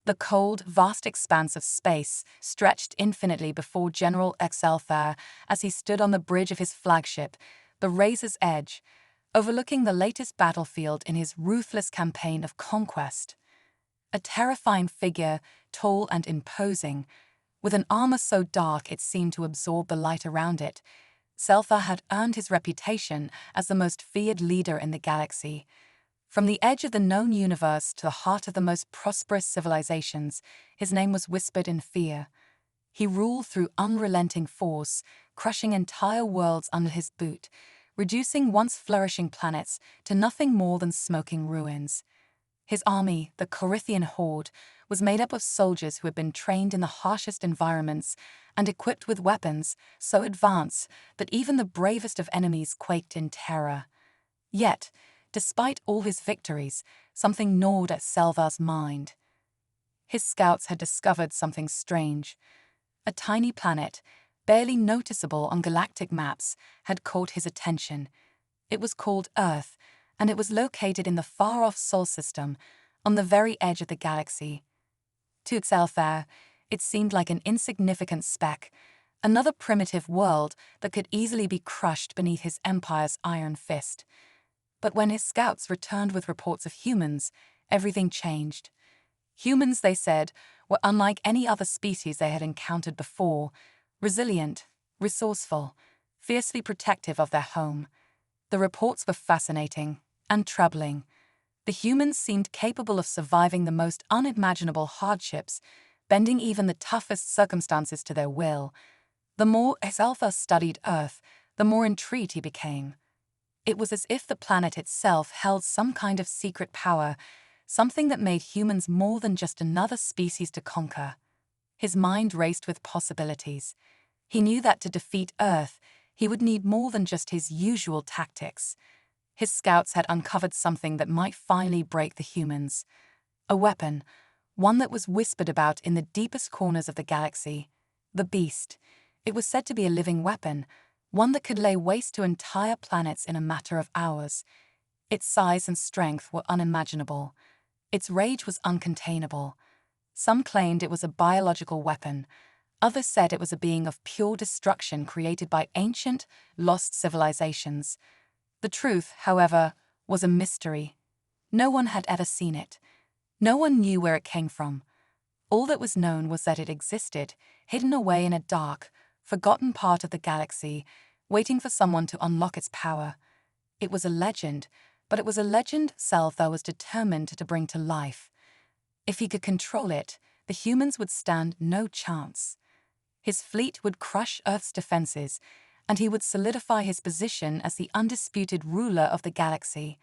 The cold, vast expanse of space stretched infinitely before General Excelfair as he stood on the bridge of his flagship, the Razor's Edge, overlooking the latest battlefield in his ruthless campaign of conquest. A terrifying figure, tall and imposing, with an armor so dark it seemed to absorb the light around it, Selfa had earned his reputation as the most feared leader in the galaxy. From the edge of the known universe to the heart of the most prosperous civilizations, his name was whispered in fear. He ruled through unrelenting force, crushing entire worlds under his boot, reducing once flourishing planets to nothing more than smoking ruins. His army, the Corinthian Horde, was made up of soldiers who had been trained in the harshest environments and equipped with weapons so advanced that even the bravest of enemies quaked in terror. Yet, despite all his victories, something gnawed at Selva's mind. His scouts had discovered something strange. A tiny planet, barely noticeable on galactic maps, had caught his attention. It was called Earth, and it was located in the far-off Sol system, on the very edge of the galaxy. To Excelfair, it seemed like an insignificant speck, another primitive world that could easily be crushed beneath his empire's iron fist. But when his scouts returned with reports of humans, everything changed. Humans, they said, were unlike any other species they had encountered before, resilient, resourceful, fiercely protective of their home. The reports were fascinating and troubling. The humans seemed capable of surviving the most unimaginable hardships, bending even the toughest circumstances to their will. The more Excelfa studied Earth, the more intrigued he became. It was as if the planet itself held some kind of secret power, something that made humans more than just another species to conquer. His mind raced with possibilities. He knew that to defeat Earth, he would need more than just his usual tactics. His scouts had uncovered something that might finally break the humans. A weapon, one that was whispered about in the deepest corners of the galaxy. The Beast. It was said to be a living weapon, one that could lay waste to entire planets in a matter of hours. Its size and strength were unimaginable. Its rage was uncontainable. Some claimed it was a biological weapon. Others said it was a being of pure destruction created by ancient, lost civilizations. The truth, however, was a mystery. No one had ever seen it. No one knew where it came from. All that was known was that it existed, hidden away in a dark, forgotten part of the galaxy, waiting for someone to unlock its power. It was a legend, but it was a legend Seltha was determined to bring to life. If he could control it, the humans would stand no chance. His fleet would crush Earth's defenses, and he would solidify his position as the undisputed ruler of the galaxy.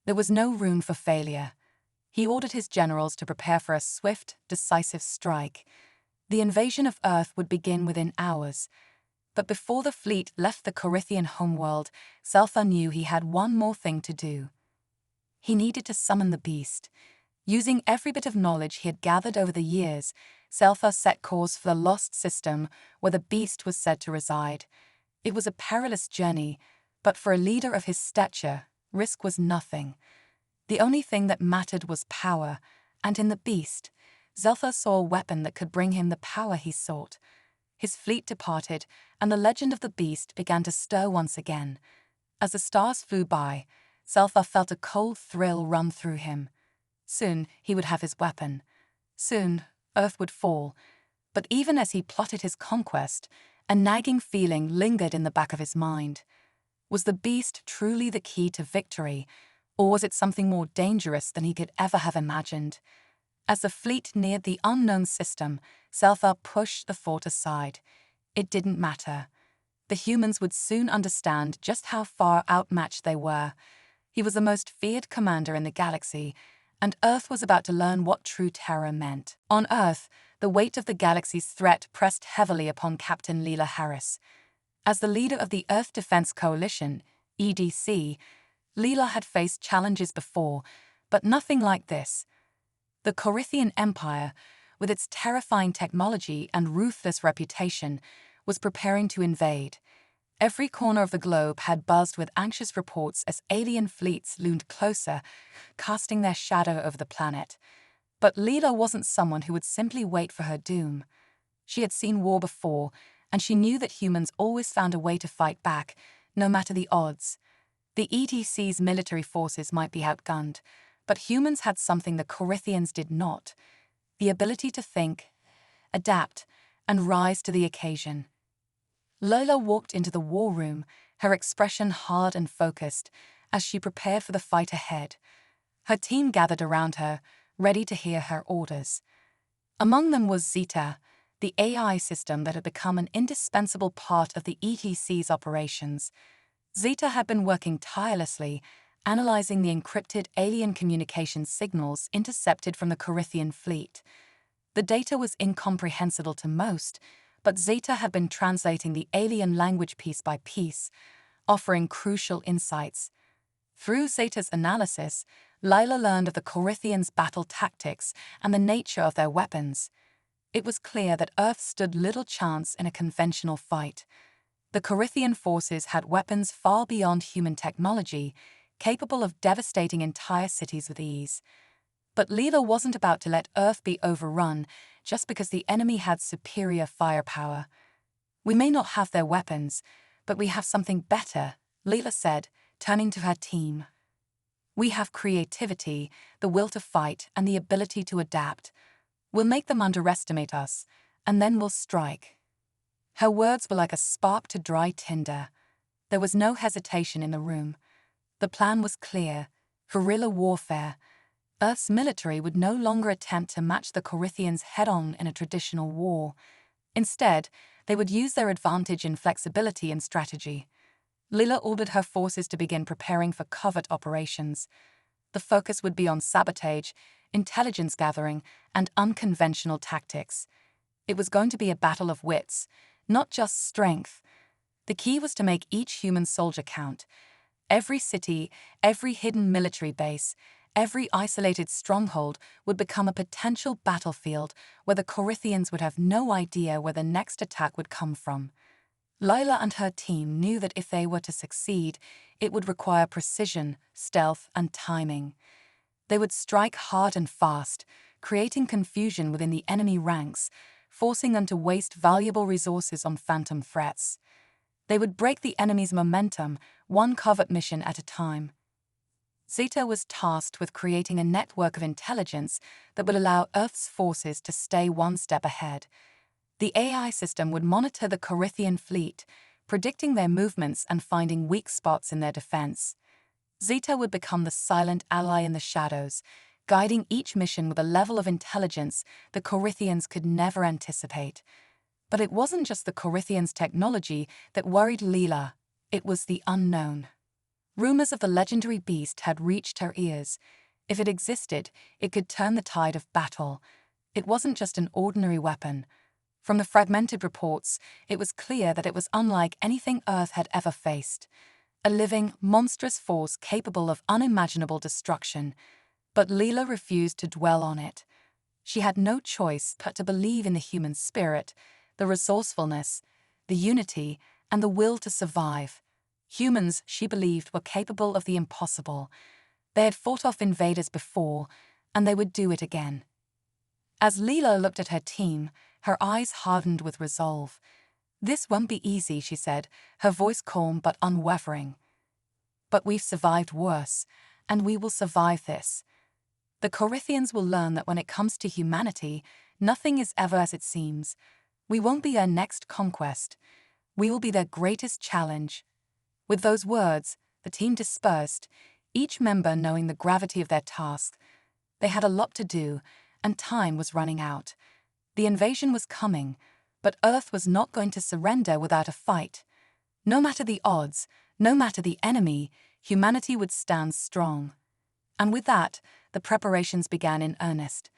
There was no room for failure. He ordered his generals to prepare for a swift, decisive strike. The invasion of Earth would begin within hours. But before the fleet left the Corinthian homeworld, Seltha knew he had one more thing to do. He needed to summon the Beast. Using every bit of knowledge he had gathered over the years, Seltha set course for the lost system where the Beast was said to reside. It was a perilous journey, but for a leader of his stature, risk was nothing. The only thing that mattered was power, and in the Beast, Seltha saw a weapon that could bring him the power he sought. His fleet departed, and the legend of the Beast began to stir once again. As the stars flew by, Seltha felt a cold thrill run through him. Soon he would have his weapon. Soon Earth would fall. But even as he plotted his conquest, a nagging feeling lingered in the back of his mind. Was the Beast truly the key to victory, or was it something more dangerous than he could ever have imagined? As the fleet neared the unknown system, Seltha pushed the thought aside. It didn't matter. The humans would soon understand just how far outmatched they were. He was the most feared commander in the galaxy, and Earth was about to learn what true terror meant. On Earth, the weight of the galaxy's threat pressed heavily upon Captain Leela Harris. As the leader of the Earth Defense Coalition, EDC, Leela had faced challenges before, but nothing like this. The Corinthian Empire, with its terrifying technology and ruthless reputation, was preparing to invade. Every corner of the globe had buzzed with anxious reports as alien fleets loomed closer, casting their shadow over the planet. But Leela wasn't someone who would simply wait for her doom. She had seen war before, and she knew that humans always found a way to fight back, no matter the odds. The ETC's military forces might be outgunned, but humans had something the Corinthians did not: the ability to think, adapt, and rise to the occasion. Lola walked into the war room, her expression hard and focused, as she prepared for the fight ahead. Her team gathered around her, ready to hear her orders. Among them was Zeta, the AI system that had become an indispensable part of the ETC's operations. Zeta had been working tirelessly, analyzing the encrypted alien communication signals intercepted from the Corinthian fleet. The data was incomprehensible to most, but Zeta had been translating the alien language piece by piece, offering crucial insights. Through Zeta's analysis, Lila learned of the Corinthians' battle tactics and the nature of their weapons. It was clear that Earth stood little chance in a conventional fight. The Corinthian forces had weapons far beyond human technology, capable of devastating entire cities with ease. But Lila wasn't about to let Earth be overrun just because the enemy had superior firepower. "We may not have their weapons, but we have something better," Lila said, turning to her team. "We have creativity, the will to fight, and the ability to adapt. We'll make them underestimate us, and then we'll strike." Her words were like a spark to dry tinder. There was no hesitation in the room. The plan was clear: guerrilla warfare. Earth's military would no longer attempt to match the Corinthians head-on in a traditional war. Instead, they would use their advantage in flexibility and strategy. Lila ordered her forces to begin preparing for covert operations. The focus would be on sabotage, intelligence gathering, and unconventional tactics. It was going to be a battle of wits, not just strength. The key was to make each human soldier count. Every city, every hidden military base, every isolated stronghold would become a potential battlefield where the Corinthians would have no idea where the next attack would come from. Lila and her team knew that if they were to succeed, it would require precision, stealth, and timing. They would strike hard and fast, creating confusion within the enemy ranks, forcing them to waste valuable resources on phantom threats. They would break the enemy's momentum, one covert mission at a time. Zeta was tasked with creating a network of intelligence that would allow Earth's forces to stay one step ahead. The AI system would monitor the Corinthian fleet, predicting their movements and finding weak spots in their defense. Zeta would become the silent ally in the shadows, guiding each mission with a level of intelligence the Corinthians could never anticipate. But it wasn't just the Corinthians' technology that worried Lila, it was the unknown. Rumors of the legendary beast had reached her ears. If it existed, it could turn the tide of battle. It wasn't just an ordinary weapon. From the fragmented reports, it was clear that it was unlike anything Earth had ever faced. A living, monstrous force capable of unimaginable destruction. But Lila refused to dwell on it. She had no choice but to believe in the human spirit, the resourcefulness, the unity, and the will to survive. Humans, she believed, were capable of the impossible. They had fought off invaders before, and they would do it again. As Lila looked at her team, her eyes hardened with resolve. "This won't be easy," she said, her voice calm but unwavering. "But we've survived worse, and we will survive this. The Corinthians will learn that when it comes to humanity, nothing is ever as it seems. We won't be their next conquest. We will be their greatest challenge." With those words, the team dispersed, each member knowing the gravity of their task. They had a lot to do, and time was running out. The invasion was coming, but Earth was not going to surrender without a fight. No matter the odds, no matter the enemy, humanity would stand strong. And with that, the preparations began in earnest.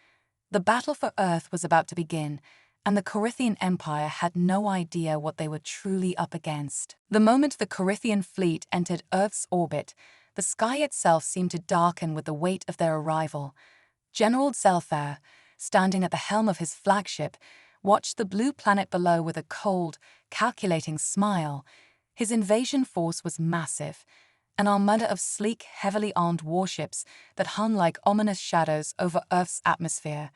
The battle for Earth was about to begin, and the Corinthian Empire had no idea what they were truly up against. The moment the Corinthian fleet entered Earth's orbit, the sky itself seemed to darken with the weight of their arrival. General Zelfair, standing at the helm of his flagship, watched the blue planet below with a cold, calculating smile. His invasion force was massive, an armada of sleek, heavily armed warships that hung like ominous shadows over Earth's atmosphere.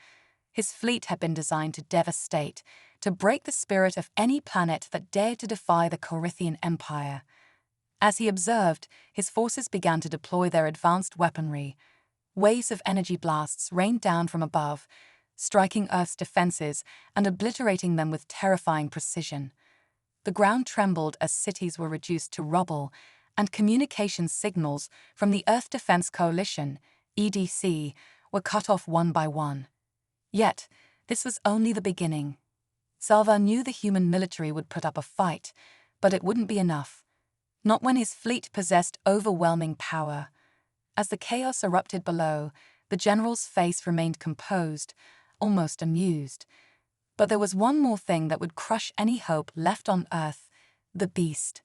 His fleet had been designed to devastate, to break the spirit of any planet that dared to defy the Corinthian Empire. As he observed, his forces began to deploy their advanced weaponry. Waves of energy blasts rained down from above, striking Earth's defenses and obliterating them with terrifying precision. The ground trembled as cities were reduced to rubble, and communications signals from the Earth Defense Coalition, EDC, were cut off one by one. Yet, this was only the beginning. Zelvar knew the human military would put up a fight, but it wouldn't be enough. Not when his fleet possessed overwhelming power. As the chaos erupted below, the general's face remained composed, almost amused. But there was one more thing that would crush any hope left on Earth: the beast.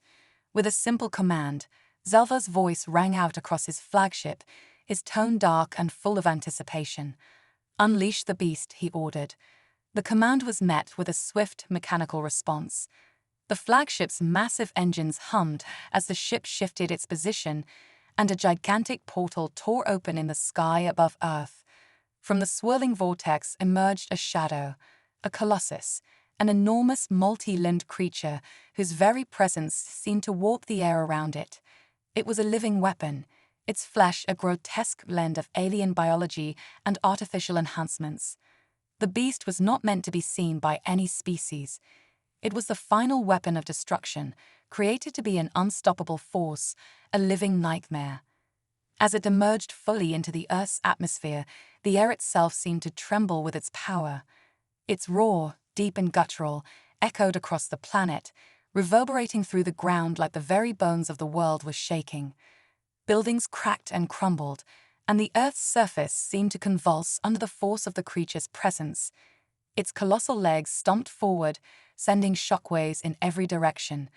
With a simple command, Zelvar's voice rang out across his flagship, his tone dark and full of anticipation. "Unleash the beast," he ordered. The command was met with a swift, mechanical response. The flagship's massive engines hummed as the ship shifted its position, and a gigantic portal tore open in the sky above Earth. From the swirling vortex emerged a shadow, a colossus, an enormous multi-limbed creature whose very presence seemed to warp the air around it. It was a living weapon, its flesh a grotesque blend of alien biology and artificial enhancements. The beast was not meant to be seen by any species. It was the final weapon of destruction, created to be an unstoppable force, a living nightmare. As it emerged fully into the Earth's atmosphere, the air itself seemed to tremble with its power. Its roar, deep and guttural, echoed across the planet, reverberating through the ground like the very bones of the world were shaking. Buildings cracked and crumbled, and the Earth's surface seemed to convulse under the force of the creature's presence. Its colossal legs stomped forward, sending shockwaves in every direction.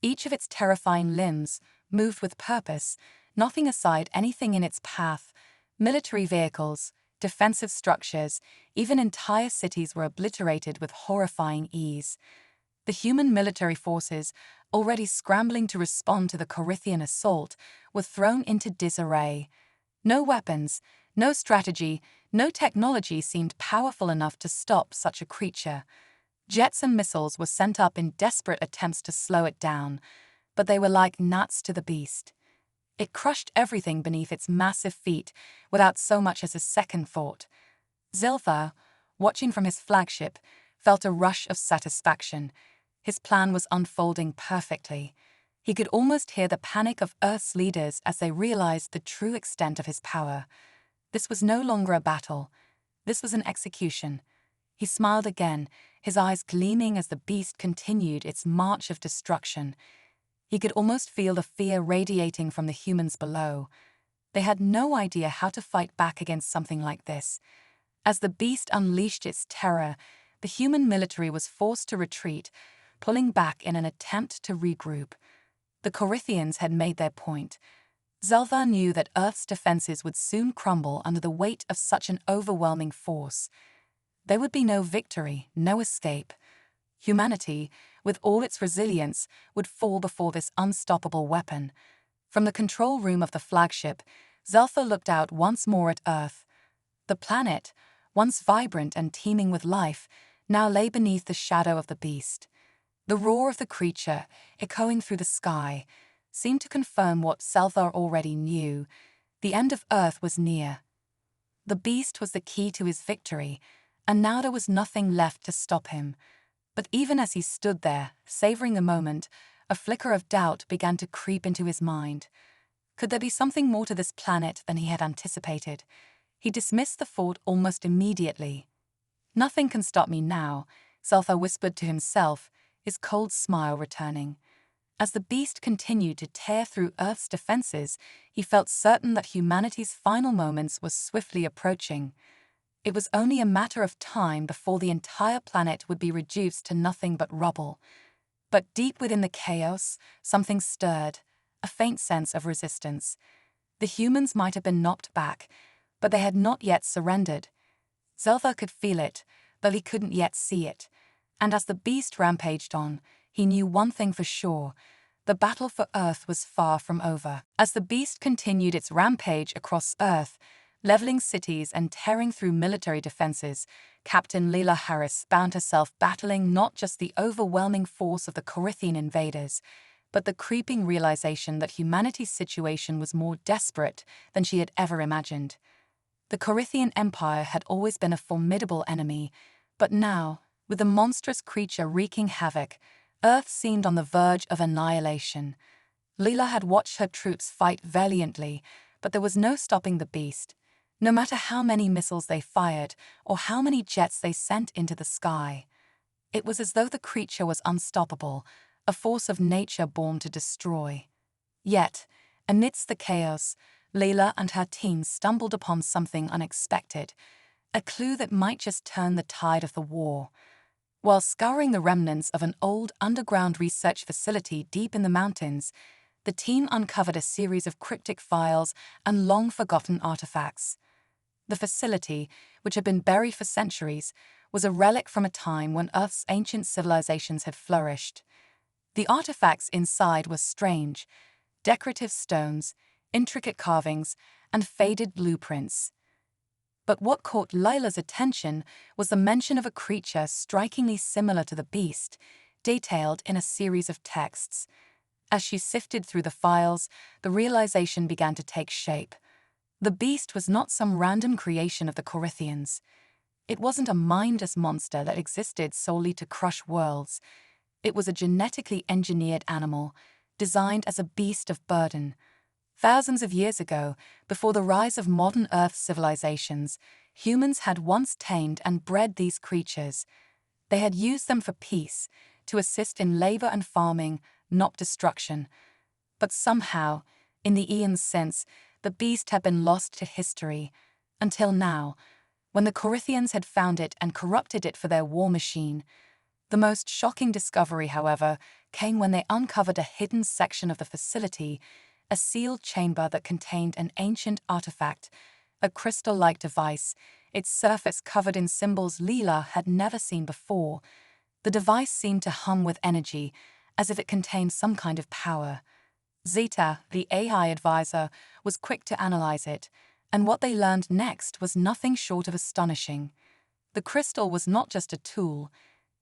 Each of its terrifying limbs moved with purpose, knocking aside anything in its path. Military vehicles, defensive structures, even entire cities were obliterated with horrifying ease. The human military forces, already scrambling to respond to the Corinthian assault, were thrown into disarray. No weapons, no strategy, no technology seemed powerful enough to stop such a creature. Jets and missiles were sent up in desperate attempts to slow it down, but they were like gnats to the beast. It crushed everything beneath its massive feet without so much as a second thought. Zelvar, watching from his flagship, felt a rush of satisfaction. His plan was unfolding perfectly. He could almost hear the panic of Earth's leaders as they realized the true extent of his power. This was no longer a battle. This was an execution. He smiled again, his eyes gleaming as the beast continued its march of destruction. He could almost feel the fear radiating from the humans below. They had no idea how to fight back against something like this. As the beast unleashed its terror, the human military was forced to retreat, pulling back in an attempt to regroup. The Corinthians had made their point. Zelvar knew that Earth's defenses would soon crumble under the weight of such an overwhelming force. There would be no victory, no escape. Humanity, with all its resilience, would fall before this unstoppable weapon. From the control room of the flagship, Zelvar looked out once more at Earth. The planet, once vibrant and teeming with life, now lay beneath the shadow of the beast. The roar of the creature, echoing through the sky, seemed to confirm what Zelvar already knew. The end of Earth was near. The beast was the key to his victory, and now there was nothing left to stop him. But even as he stood there, savoring the moment, a flicker of doubt began to creep into his mind. Could there be something more to this planet than he had anticipated? He dismissed the thought almost immediately. "Nothing can stop me now," Zelvar whispered to himself, his cold smile returning. As the beast continued to tear through Earth's defenses, he felt certain that humanity's final moments were swiftly approaching. It was only a matter of time before the entire planet would be reduced to nothing but rubble. But deep within the chaos, something stirred, a faint sense of resistance. The humans might have been knocked back, but they had not yet surrendered. Zelvar could feel it, though he couldn't yet see it. And as the beast rampaged on, he knew one thing for sure: the battle for Earth was far from over. As the beast continued its rampage across Earth, leveling cities and tearing through military defenses, Captain Leela Harris found herself battling not just the overwhelming force of the Corinthian invaders, but the creeping realization that humanity's situation was more desperate than she had ever imagined. The Corinthian Empire had always been a formidable enemy, but now, with the monstrous creature wreaking havoc, Earth seemed on the verge of annihilation. Leela had watched her troops fight valiantly, but there was no stopping the beast, no matter how many missiles they fired or how many jets they sent into the sky. It was as though the creature was unstoppable, a force of nature born to destroy. Yet, amidst the chaos, Leela and her team stumbled upon something unexpected, a clue that might just turn the tide of the war. While scouring the remnants of an old underground research facility deep in the mountains, the team uncovered a series of cryptic files and long-forgotten artifacts. The facility, which had been buried for centuries, was a relic from a time when Earth's ancient civilizations had flourished. The artifacts inside were strange: decorative stones, intricate carvings, and faded blueprints. But what caught Leela's attention was the mention of a creature strikingly similar to the beast, detailed in a series of texts. As she sifted through the files, the realization began to take shape. The beast was not some random creation of the Corinthians. It wasn't a mindless monster that existed solely to crush worlds. It was a genetically engineered animal, designed as a beast of burden. Thousands of years ago, before the rise of modern Earth civilizations, humans had once tamed and bred these creatures. They had used them for peace, to assist in labor and farming, not destruction. But somehow, in the eons since, the beast had been lost to history, until now, when the Corinthians had found it and corrupted it for their war machine. The most shocking discovery, however, came when they uncovered a hidden section of the facility, a sealed chamber that contained an ancient artifact, a crystal-like device, its surface covered in symbols Leela had never seen before. The device seemed to hum with energy, as if it contained some kind of power. Zeta, the AI advisor, was quick to analyze it, and what they learned next was nothing short of astonishing. The crystal was not just a tool,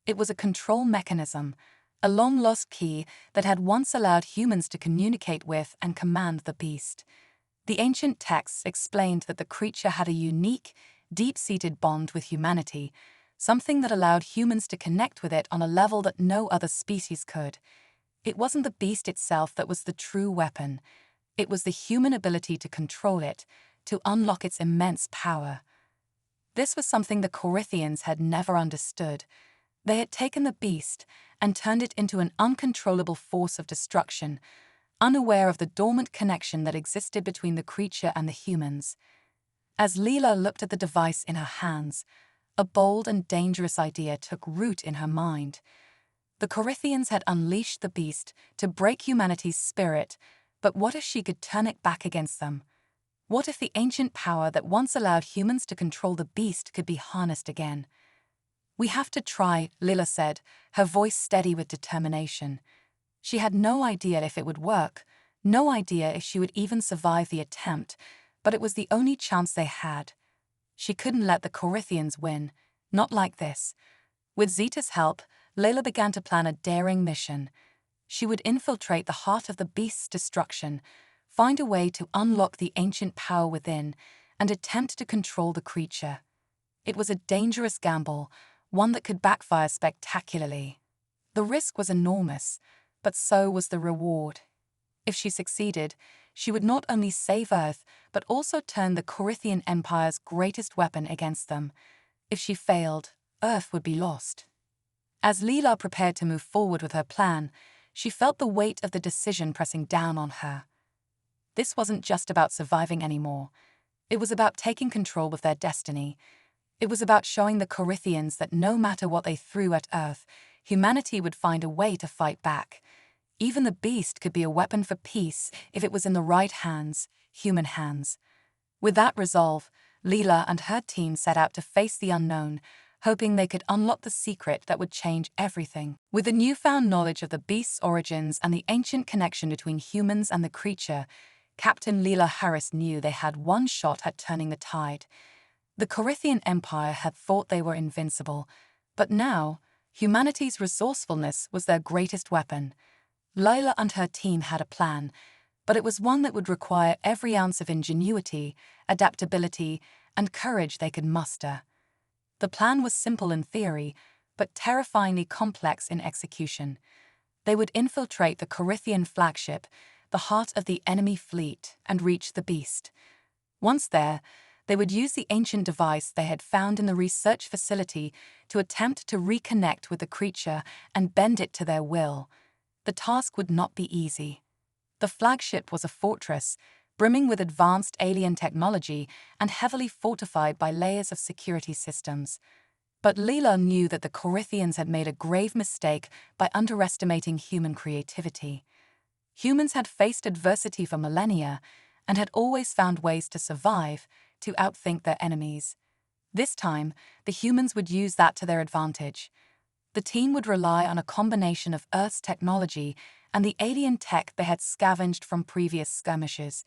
it was a control mechanism, a long-lost key that had once allowed humans to communicate with and command the beast. The ancient texts explained that the creature had a unique, deep-seated bond with humanity, something that allowed humans to connect with it on a level that no other species could. It wasn't the beast itself that was the true weapon. It was the human ability to control it, to unlock its immense power. This was something the Corinthians had never understood. They had taken the beast and turned it into an uncontrollable force of destruction, unaware of the dormant connection that existed between the creature and the humans. As Leela looked at the device in her hands, a bold and dangerous idea took root in her mind. The Corinthians had unleashed the beast to break humanity's spirit, but what if she could turn it back against them? What if the ancient power that once allowed humans to control the beast could be harnessed again? "We have to try," Leela said, her voice steady with determination. She had no idea if it would work, no idea if she would even survive the attempt, but it was the only chance they had. She couldn't let the Corinthians win, not like this. With Zeta's help, Leela began to plan a daring mission. She would infiltrate the heart of the beast's destruction, find a way to unlock the ancient power within, and attempt to control the creature. It was a dangerous gamble, one that could backfire spectacularly. The risk was enormous, but so was the reward. If she succeeded, she would not only save Earth, but also turn the Corinthian Empire's greatest weapon against them. If she failed, Earth would be lost. As Leela prepared to move forward with her plan, she felt the weight of the decision pressing down on her. This wasn't just about surviving anymore. It was about taking control of their destiny. It was about showing the Corinthians that no matter what they threw at Earth, humanity would find a way to fight back. Even the beast could be a weapon for peace if it was in the right hands, human hands. With that resolve, Leela and her team set out to face the unknown, hoping they could unlock the secret that would change everything. With the newfound knowledge of the beast's origins and the ancient connection between humans and the creature, Captain Leela Harris knew they had one shot at turning the tide. The Corinthian Empire had thought they were invincible, but now, humanity's resourcefulness was their greatest weapon. Leela and her team had a plan, but it was one that would require every ounce of ingenuity, adaptability, and courage they could muster. The plan was simple in theory, but terrifyingly complex in execution. They would infiltrate the Corinthian flagship, the heart of the enemy fleet, and reach the beast. Once there, they would use the ancient device they had found in the research facility to attempt to reconnect with the creature and bend it to their will. The task would not be easy. The flagship was a fortress, brimming with advanced alien technology and heavily fortified by layers of security systems. But Leela knew that the Corinthians had made a grave mistake by underestimating human creativity. Humans had faced adversity for millennia and had always found ways to survive, to outthink their enemies. This time, the humans would use that to their advantage. The team would rely on a combination of Earth's technology and the alien tech they had scavenged from previous skirmishes.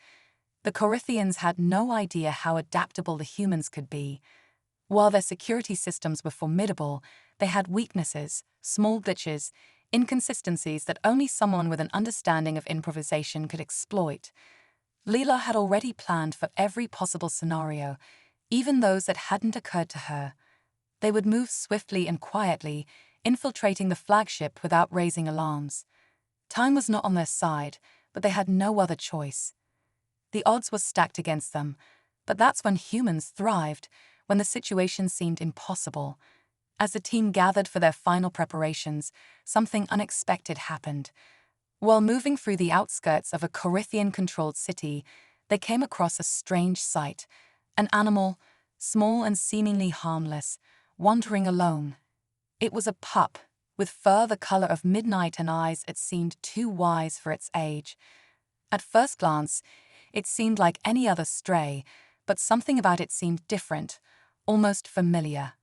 The Corinthians had no idea how adaptable the humans could be. While their security systems were formidable, they had weaknesses, small glitches, inconsistencies that only someone with an understanding of improvisation could exploit. Leela had already planned for every possible scenario, even those that hadn't occurred to her. They would move swiftly and quietly, infiltrating the flagship without raising alarms. Time was not on their side, but they had no other choice. The odds were stacked against them, but that's when humans thrived, when the situation seemed impossible. As the team gathered for their final preparations, something unexpected happened. While moving through the outskirts of a Corinthian-controlled city, they came across a strange sight: an animal, small and seemingly harmless, wandering alone. It was a pup, with fur the color of midnight and eyes that seemed too wise for its age. At first glance, it seemed like any other stray, but something about it seemed different, almost familiar.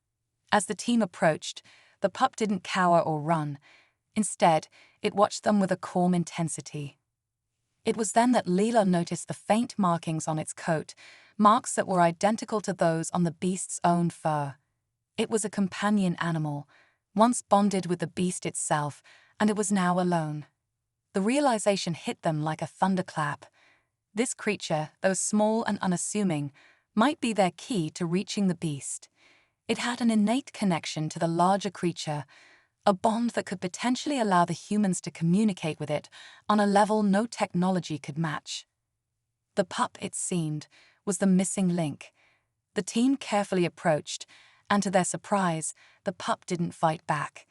As the team approached, the pup didn't cower or run. Instead, it watched them with a calm intensity. It was then that Leela noticed the faint markings on its coat, marks that were identical to those on the beast's own fur. It was a companion animal, once bonded with the beast itself, and it was now alone. The realization hit them like a thunderclap. This creature, though small and unassuming, might be their key to reaching the beast. It had an innate connection to the larger creature, a bond that could potentially allow the humans to communicate with it on a level no technology could match. The pup, it seemed, was the missing link. The team carefully approached, and to their surprise, the pup didn't fight back.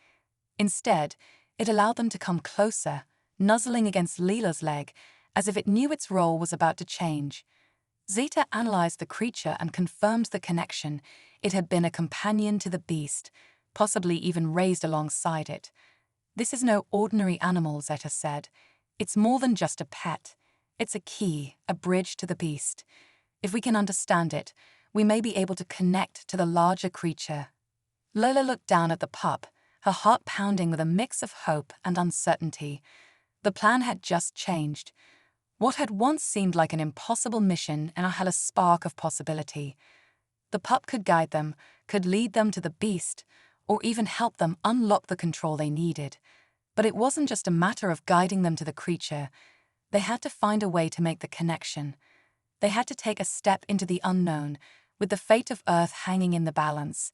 Instead, it allowed them to come closer, nuzzling against Leela's leg, as if it knew its role was about to change. Zeta analyzed the creature and confirmed the connection. It had been a companion to the beast, possibly even raised alongside it. "This is no ordinary animal," Zeta said. "It's more than just a pet. It's a key, a bridge to the beast. If we can understand it, we may be able to connect to the larger creature." Lola looked down at the pup, her heart pounding with a mix of hope and uncertainty. The plan had just changed. What had once seemed like an impossible mission now had a spark of possibility. The pup could guide them, could lead them to the beast, or even help them unlock the control they needed. But it wasn't just a matter of guiding them to the creature. They had to find a way to make the connection. They had to take a step into the unknown, with the fate of Earth hanging in the balance.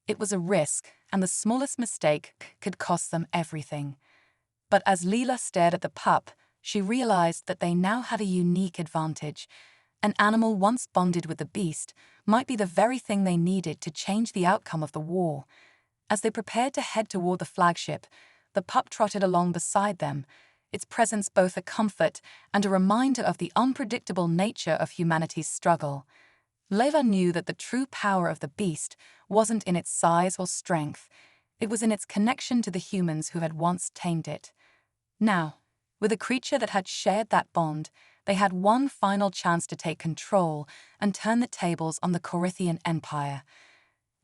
It was a risk, and the smallest mistake could cost them everything. But as Leela stared at the pup, she realized that they now had a unique advantage. An animal once bonded with the beast might be the very thing they needed to change the outcome of the war. As they prepared to head toward the flagship, the pup trotted along beside them, its presence both a comfort and a reminder of the unpredictable nature of humanity's struggle. Leela knew that the true power of the beast wasn't in its size or strength. It was in its connection to the humans who had once tamed it. Now, with a creature that had shared that bond, they had one final chance to take control and turn the tables on the Corinthian Empire.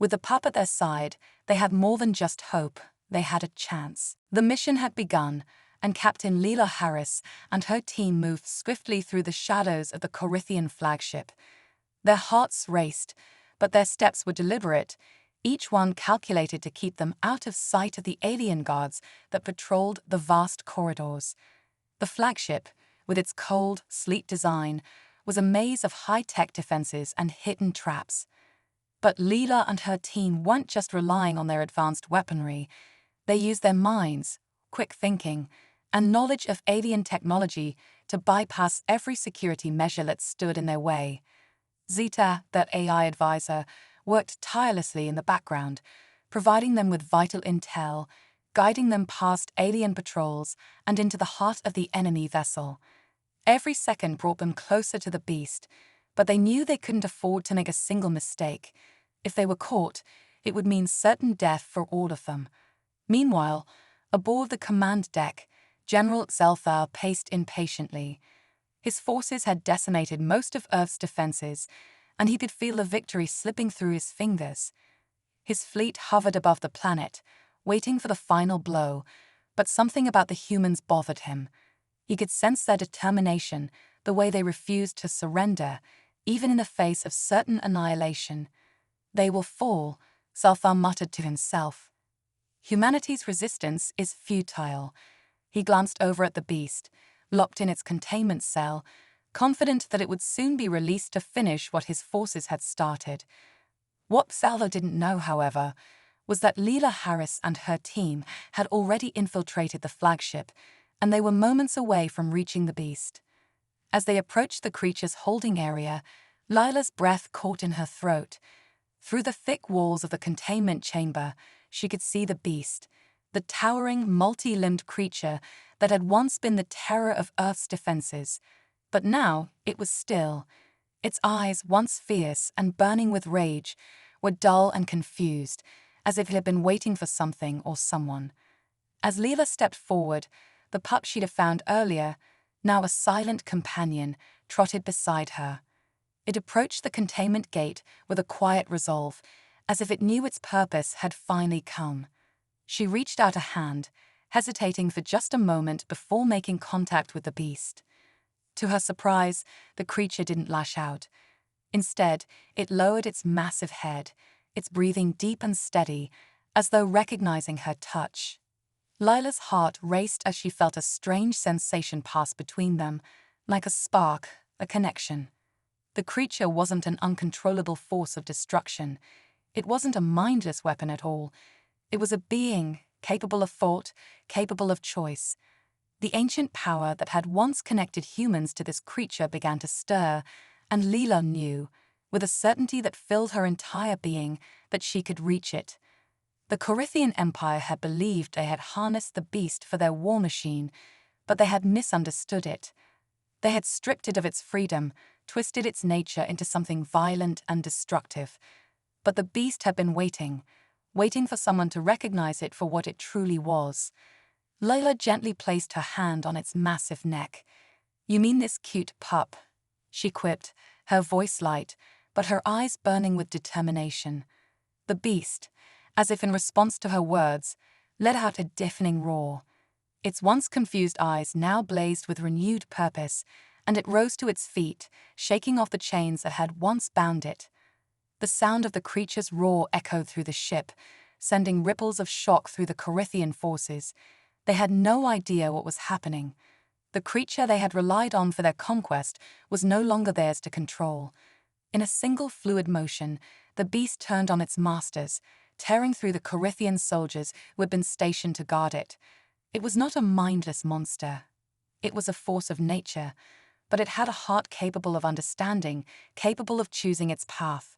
With the pup at their side, they had more than just hope, they had a chance. The mission had begun, and Captain Leela Harris and her team moved swiftly through the shadows of the Corinthian flagship. Their hearts raced, but their steps were deliberate, each one calculated to keep them out of sight of the alien guards that patrolled the vast corridors. The flagship, with its cold, sleek design, was a maze of high-tech defenses and hidden traps. But Leela and her team weren't just relying on their advanced weaponry. They used their minds, quick thinking, and knowledge of alien technology to bypass every security measure that stood in their way. Zeta, their AI advisor, worked tirelessly in the background, providing them with vital intel, guiding them past alien patrols and into the heart of the enemy vessel. Every second brought them closer to the beast, but they knew they couldn't afford to make a single mistake. If they were caught, it would mean certain death for all of them. Meanwhile, aboard the command deck, General Zelthar paced impatiently. His forces had decimated most of Earth's defenses, and he could feel the victory slipping through his fingers. His fleet hovered above the planet, waiting for the final blow, but something about the humans bothered him. He could sense their determination, the way they refused to surrender, even in the face of certain annihilation. They will fall, Zelthar muttered to himself. Humanity's resistance is futile. He glanced over at the beast, locked in its containment cell, confident that it would soon be released to finish what his forces had started. What Zelthar didn't know, however, was that Leela Harris and her team had already infiltrated the flagship, and they were moments away from reaching the beast. As they approached the creature's holding area, Lila's breath caught in her throat. Through the thick walls of the containment chamber, she could see the beast, the towering, multi-limbed creature that had once been the terror of Earth's defenses. But now it was still. Its eyes, once fierce and burning with rage, were dull and confused, as if it had been waiting for something or someone. As Leela stepped forward, the pup she'd have found earlier, now a silent companion, trotted beside her. It approached the containment gate with a quiet resolve, as if it knew its purpose had finally come. She reached out a hand, hesitating for just a moment before making contact with the beast. To her surprise, the creature didn't lash out. Instead, it lowered its massive head, its breathing deep and steady, as though recognizing her touch. Lila's heart raced as she felt a strange sensation pass between them, like a spark, a connection. The creature wasn't an uncontrollable force of destruction. It wasn't a mindless weapon at all. It was a being, capable of thought, capable of choice. The ancient power that had once connected humans to this creature began to stir, and Leela knew, with a certainty that filled her entire being, that she could reach it. The Corinthian Empire had believed they had harnessed the beast for their war machine, but they had misunderstood it. They had stripped it of its freedom, twisted its nature into something violent and destructive. But the beast had been waiting for someone to recognize it for what it truly was. Layla gently placed her hand on its massive neck. "You mean this cute pup?" she quipped, her voice light, but her eyes burning with determination. The beast, as if in response to her words, let out a deafening roar. Its once confused eyes now blazed with renewed purpose, and it rose to its feet, shaking off the chains that had once bound it. The sound of the creature's roar echoed through the ship, sending ripples of shock through the Corinthian forces. They had no idea what was happening. The creature they had relied on for their conquest was no longer theirs to control. In a single fluid motion, the beast turned on its masters, tearing through the Corinthian soldiers who had been stationed to guard it. It was not a mindless monster. It was a force of nature, but it had a heart capable of understanding, capable of choosing its path.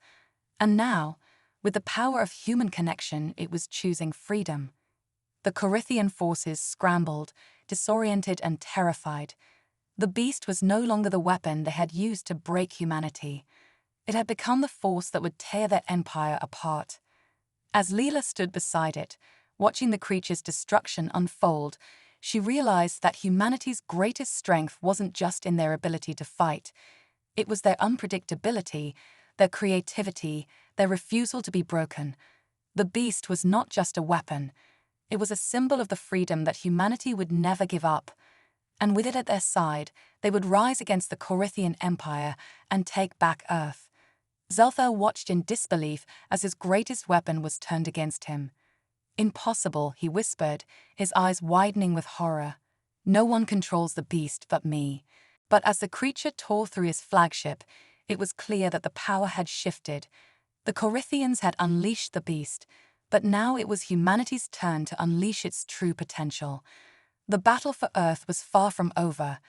And now, with the power of human connection, it was choosing freedom. The Corinthian forces scrambled, disoriented and terrified. The beast was no longer the weapon they had used to break humanity. It had become the force that would tear their empire apart. As Leela stood beside it, watching the creature's destruction unfold, she realized that humanity's greatest strength wasn't just in their ability to fight. It was their unpredictability, their creativity, their refusal to be broken. The beast was not just a weapon. It was a symbol of the freedom that humanity would never give up. And with it at their side, they would rise against the Corinthian Empire and take back Earth. Zelther watched in disbelief as his greatest weapon was turned against him. "Impossible," he whispered, his eyes widening with horror. "No one controls the beast but me." But as the creature tore through his flagship, it was clear that the power had shifted. The Corinthians had unleashed the beast, but now it was humanity's turn to unleash its true potential. The battle for Earth was far from over,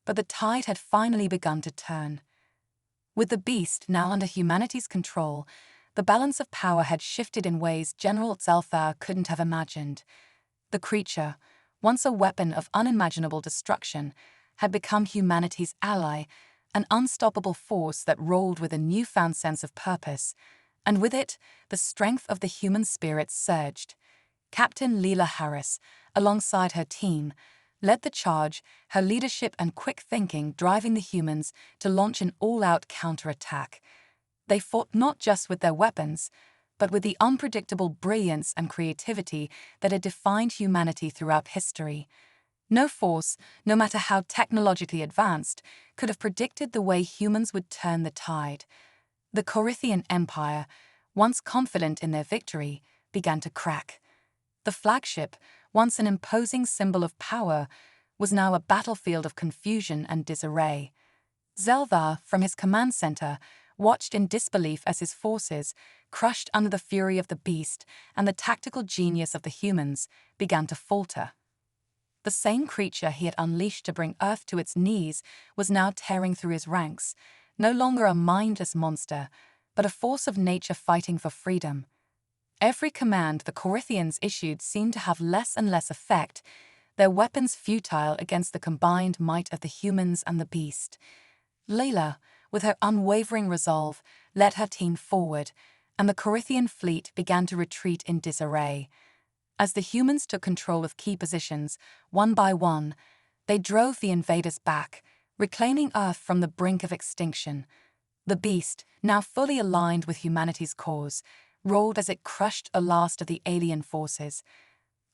but the tide had finally begun to turn. With the beast now under humanity's control, the balance of power had shifted in ways General Zelther couldn't have imagined. The creature, once a weapon of unimaginable destruction, had become humanity's ally, an unstoppable force that rolled with a newfound sense of purpose, and with it, the strength of the human spirit surged. Captain Leela Harris, alongside her team, led the charge, her leadership and quick thinking driving the humans to launch an all-out counterattack. They fought not just with their weapons, but with the unpredictable brilliance and creativity that had defined humanity throughout history. No force, no matter how technologically advanced, could have predicted the way humans would turn the tide. The Corinthian Empire, once confident in their victory, began to crack. The flagship, once an imposing symbol of power, was now a battlefield of confusion and disarray. Zelther, from his command center, watched in disbelief as his forces, crushed under the fury of the beast and the tactical genius of the humans, began to falter. The same creature he had unleashed to bring Earth to its knees was now tearing through his ranks, no longer a mindless monster, but a force of nature fighting for freedom. Every command the Corinthians issued seemed to have less and less effect, their weapons futile against the combined might of the humans and the beast. Leela, with her unwavering resolve, led her team forward, and the Corinthian fleet began to retreat in disarray. As the humans took control of key positions, one by one, they drove the invaders back, reclaiming Earth from the brink of extinction. The beast, now fully aligned with humanity's cause, roared as it crushed a last of the alien forces.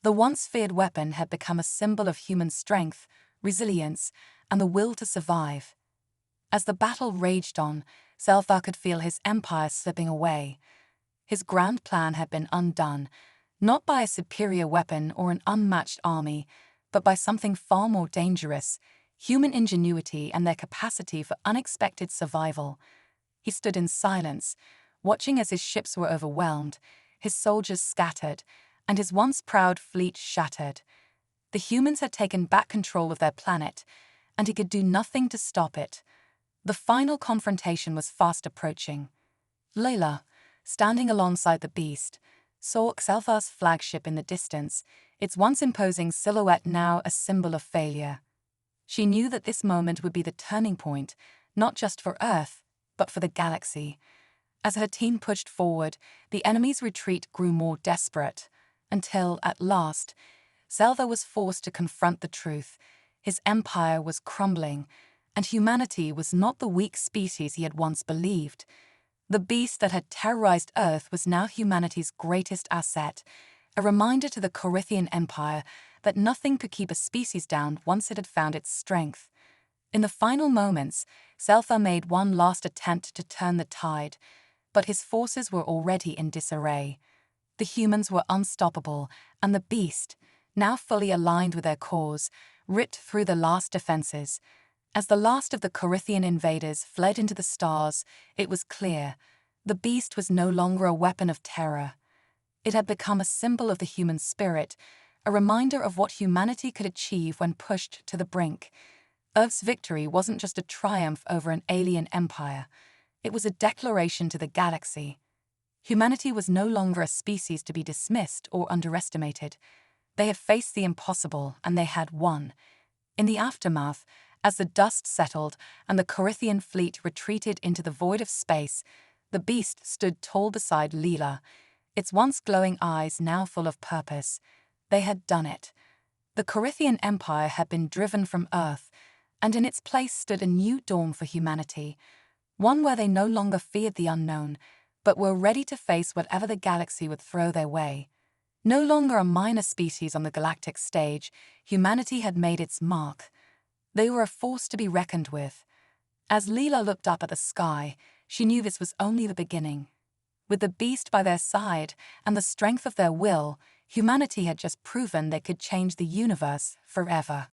The once feared weapon had become a symbol of human strength, resilience, and the will to survive. As the battle raged on, Zelther could feel his empire slipping away. His grand plan had been undone, not by a superior weapon or an unmatched army, but by something far more dangerous: human ingenuity and their capacity for unexpected survival. He stood in silence, watching as his ships were overwhelmed, his soldiers scattered, and his once proud fleet shattered. The humans had taken back control of their planet, and he could do nothing to stop it. The final confrontation was fast approaching. Leela, standing alongside the beast, saw Zelther's flagship in the distance, its once imposing silhouette now a symbol of failure. She knew that this moment would be the turning point, not just for Earth, but for the galaxy. As her team pushed forward, the enemy's retreat grew more desperate, until, at last, Zelther was forced to confront the truth. His empire was crumbling, and humanity was not the weak species he had once believed. The beast that had terrorized Earth was now humanity's greatest asset, a reminder to the Corinthian Empire that nothing could keep a species down once it had found its strength. In the final moments, Zelther made one last attempt to turn the tide, but his forces were already in disarray. The humans were unstoppable, and the beast, now fully aligned with their cause, ripped through the last defenses. As the last of the Corinthian invaders fled into the stars, it was clear: the beast was no longer a weapon of terror. It had become a symbol of the human spirit, a reminder of what humanity could achieve when pushed to the brink. Earth's victory wasn't just a triumph over an alien empire. It was a declaration to the galaxy. Humanity was no longer a species to be dismissed or underestimated. They had faced the impossible, and they had won. In the aftermath, as the dust settled and the Corinthian fleet retreated into the void of space, the beast stood tall beside Leela, its once glowing eyes now full of purpose. They had done it. The Corinthian Empire had been driven from Earth, and in its place stood a new dawn for humanity, one where they no longer feared the unknown, but were ready to face whatever the galaxy would throw their way. No longer a minor species on the galactic stage, humanity had made its mark. They were a force to be reckoned with. As Leela looked up at the sky, she knew this was only the beginning. With the beast by their side and the strength of their will, humanity had just proven they could change the universe forever.